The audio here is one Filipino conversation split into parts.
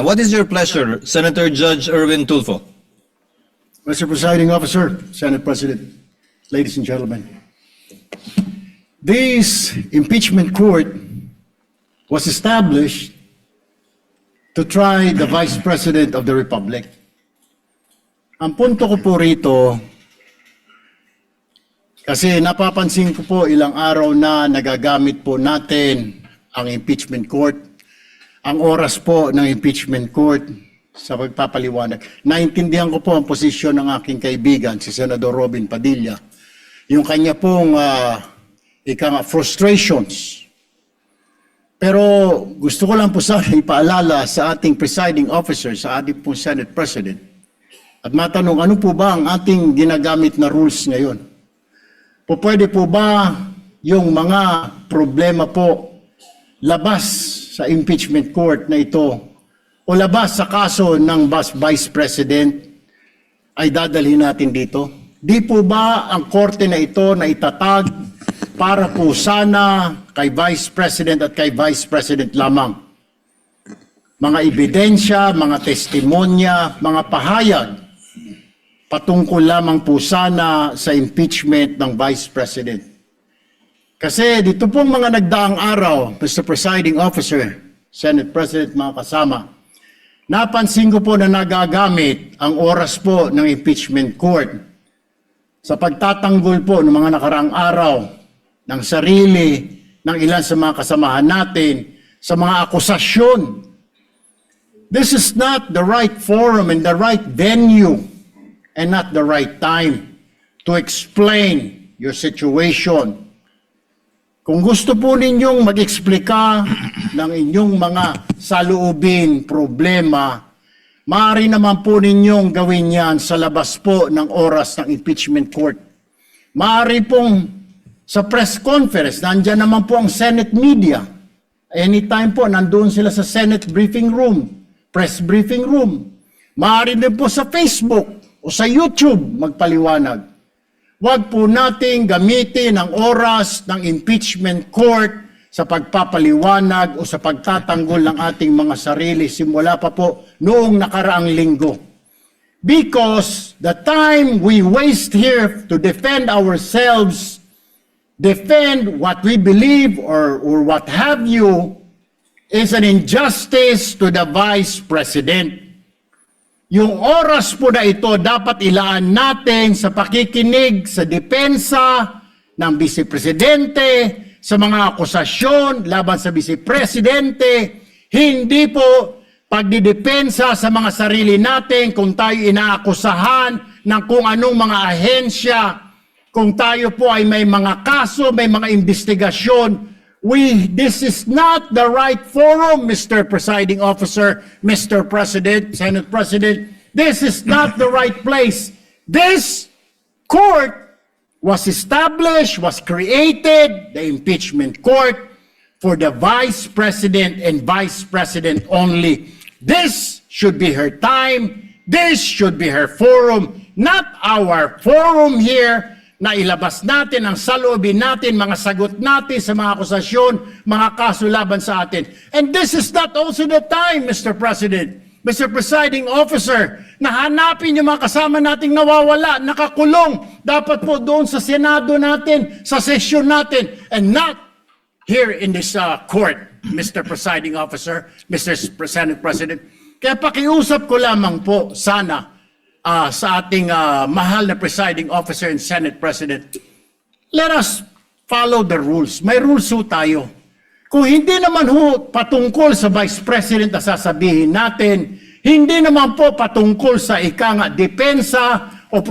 What is your pleasure, Senator Judge Erwin Tulfo? Mr. Presiding Officer, Senate President, ladies and gentlemen, this impeachment court was established to try the Vice President of the Republic. Ang punto ko po rito, kasi napapansin ko po ilang araw na nagagamit po natin ang impeachment court, ang oras po ng impeachment court sa pagpapaliwanag. Naintindihan ko po ang posisyon ng aking kaibigan, si Senador Robin Padilla, yung kanya pong frustrations. Pero gusto ko lang po sana ipaalala sa ating presiding officer, sa ating pong Senate President, at matanong ano po ba ang ating ginagamit na rules ngayon? Pwede po ba yung mga problema po labas sa impeachment court na ito o labas sa kaso ng Vice President ay dadalhin natin dito? Di po ba ang korte na ito na itatag para po sana kay Vice President at kay Vice President lamang? Mga ebidensya, mga testimonya, mga pahayag patungkol lamang po sana sa impeachment ng Vice President. Kasi dito pong mga nagdaang araw, Mr. Presiding Officer, Senate President, mga kasama, napansin ko po na nagagamit ang oras po ng impeachment court sa pagtatanggol po ng mga nakaraang araw ng sarili ng ilan sa mga kasamahan natin sa mga akusasyon. This is not the right forum and the right venue and not the right time to explain your situation. Kung gusto po ninyong mag-eksplika ng inyong mga saloobin, problema, maaari naman po ninyong gawin yan sa labas po ng oras ng impeachment court. Maaari pong sa press conference, nandyan naman po ang Senate media. Anytime po, nandoon sila sa Senate briefing room, press briefing room. Maaari din po sa Facebook o sa YouTube magpaliwanag. Huwag po nating gamitin ang oras ng impeachment court sa pagpapaliwanag o sa pagtatanggol ng ating mga sarili simula pa po noong nakaraang linggo. Because the time we waste here to defend ourselves, defend what we believe or what have you, is an injustice to the Vice President. Yung oras po na ito dapat ilaan natin sa pakikinig sa depensa ng Vice Presidente, sa mga akusasyon laban sa Vice Presidente, hindi po pagdidepensa sa mga sarili natin kung tayo inaakusahan ng kung anong mga ahensya, kung tayo po ay may mga kaso, may mga investigasyon. This is not the right forum, Mr. Presiding Officer, Mr. President, Senate President. This is not the right place. This court was established, was created, the impeachment court, for the Vice President and Vice President only. This should be her time. This should be her forum, not our forum here, na ilabas natin ang saloobin natin, mga sagot natin sa mga akusasyon, mga kaso laban sa atin. And this is not also the time, Mr. President, Mr. Presiding Officer, na hanapin yung mga kasama nating nawawala, nakakulong, dapat po doon sa Senado natin, sa sesyon natin, and not here in this court, Mr. Presiding Officer, Mr. Senate President. Kaya pakiusap ko lamang po sana, sa ating mahal na presiding officer and Senate President, let us follow the rules. May rules ho tayo. Kung hindi naman ho patungkol sa Vice President na sasabihin natin, hindi naman po patungkol sa depensa o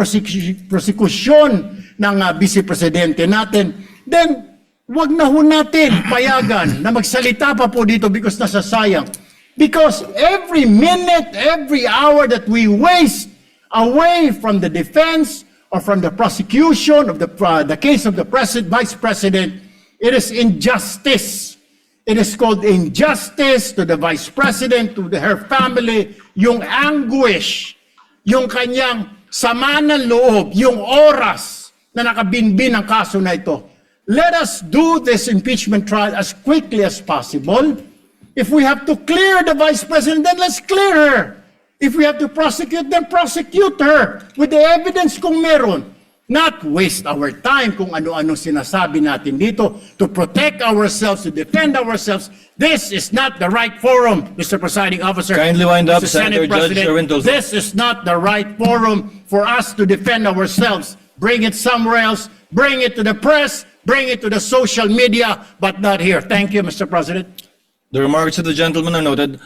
prosekusyon ng Vice Presidente natin, then wag na ho natin payagan na magsalita pa po dito because nasasayang. Because every minute, every hour that we waste away from the defense or from the prosecution of the case of the Vice President, it is injustice. It is called injustice to the Vice President, to her family, yung anguish, yung kanyang sama ng loob, yung oras na nakabinbin ang kaso na ito. Let us do this impeachment trial as quickly as possible. If we have to clear the Vice President, then let's clear her. If we have to prosecute, then prosecute her with the evidence kung meron. Not waste our time kung ano-ano sinasabi natin dito to protect ourselves, to defend ourselves. This is not the right forum, Mr. Presiding Officer. Kindly wind up, Mr. Senate Senator Judge President. Erwin Tulfo. This is not the right forum for us to defend ourselves. Bring it somewhere else. Bring it to the press. Bring it to the social media, but not here. Thank you, Mr. President. The remarks of the gentleman are noted.